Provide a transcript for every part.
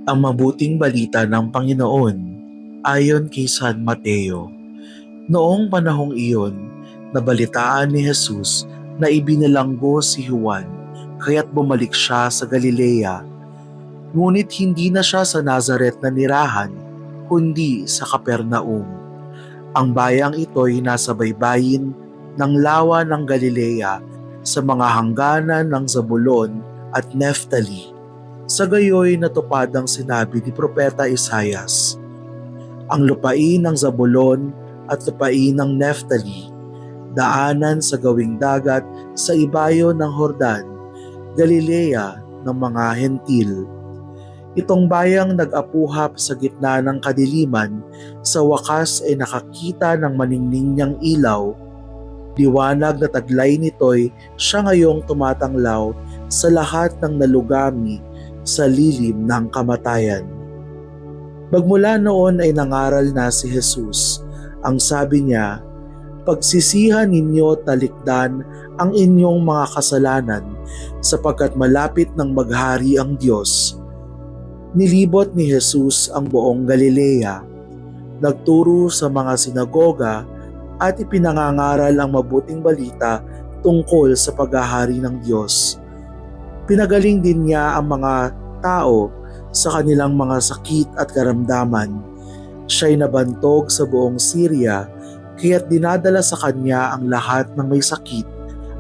Ang mabuting balita ng Panginoon ayon kay San Mateo. Noong panahong iyon, nabalitaan ni Jesus na ibinalanggo si Juan, kaya't bumalik siya sa Galilea. Ngunit hindi na siya sa Nazaret na nirahan, kundi sa Capernaum. Ang bayang ito'y nasa baybayin ng lawa ng Galilea sa mga hangganan ng Zabulon at Neftali. Sa gayoy natupad ang sinabi ni Propeta Isaias. Ang lupain ng Zabulon at lupain ng Neftali, daanan sa gawing dagat sa ibayo ng Hordan, Galilea ng mga hentil. Itong bayang nag-apuhap sa gitna ng kadiliman, sa wakas ay nakakita ng maningning niyang ilaw. Liwanag na taglay nito'y siya ngayong tumatanglaw sa lahat ng nalugami sa lilim ng kamatayan. Magmula noon ay nangaral na si Jesus. Ang sabi niya, "Pagsisihan ninyo talikdan ang inyong mga kasalanan sapagkat malapit ng maghari ang Diyos." Nilibot ni Jesus ang buong Galilea. Nagturo sa mga sinagoga at ipinangangaral ang mabuting balita tungkol sa paghahari ng Diyos. Pinagaling din niya ang mga tao sa kanilang mga sakit at karamdaman. Siya'y nabantog sa buong Syria, kaya't dinadala sa kanya ang lahat ng may sakit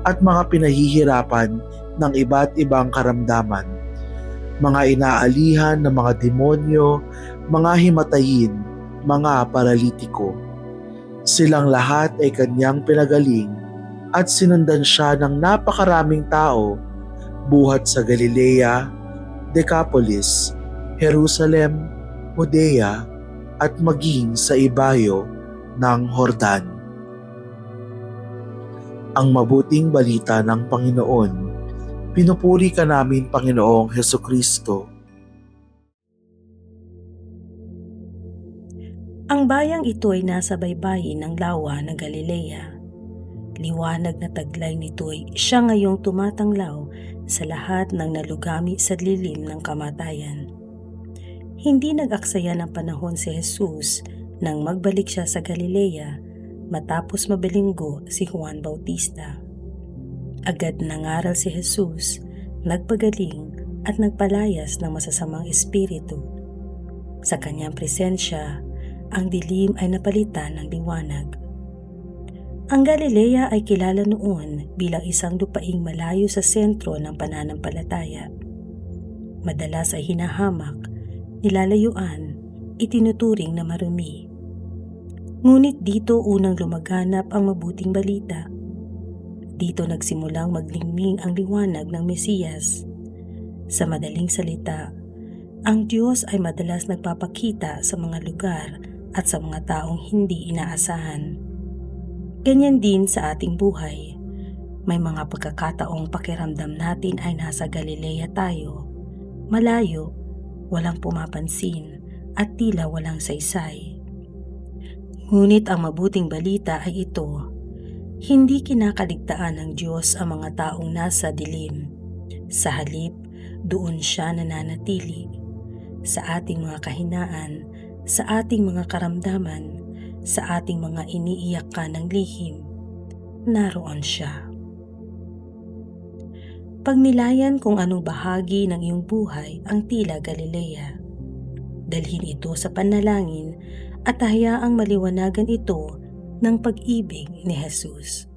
at mga pinahihirapan ng iba't ibang karamdaman. Mga inaalihan ng mga demonyo, mga himatayin, mga paralitiko. Silang lahat ay kanyang pinagaling at sinundan siya ng napakaraming tao buhat sa Galilea, Decapolis, Jerusalem, Judea at maging sa ibayo ng Hordan. Ang mabuting balita ng Panginoon. Pinupuri ka namin, Panginoong Hesukristo. Ang bayang ito ay nasa baybayin ng lawa ng Galilea. Liwanag na taglay nito'y siya ngayong tumatanglaw sa lahat ng nalugami sa lilim ng kamatayan. Hindi nag-aksaya ng panahon si Jesus nang magbalik siya sa Galilea matapos mabilinggo si Juan Bautista. Agad nangaral si Jesus, nagpagaling at nagpalayas ng masasamang espiritu. Sa kanyang presensya, ang dilim ay napalitan ng liwanag. Ang Galilea ay kilala noon bilang isang lupaing malayo sa sentro ng pananampalataya. Madalas ay hinahamak, nilalayuan, itinuturing na marumi. Ngunit dito unang lumaganap ang mabuting balita. Dito nagsimulang maglingming ang liwanag ng Mesiyas. Sa madaling salita, ang Diyos ay madalas nagpapakita sa mga lugar at sa mga taong hindi inaasahan. Ganyan din sa ating buhay. May mga pagkakataong pakiramdam natin ay nasa Galilea tayo, malayo, walang pumapansin at tila walang saysay. Ngunit ang mabuting balita ay ito, hindi kinakaligtaan ng Diyos ang mga taong nasa dilim. Sa halip, doon siya nananatili. Sa ating mga kahinaan, sa ating mga karamdaman, sa ating mga iniiyakan ng lihim, naroon siya. Pagnilayan kung anong bahagi ng iyong buhay ang tila Galilea. Dalhin ito sa panalangin at hayaang maliwanagan ito ng pag-ibig ni Jesus.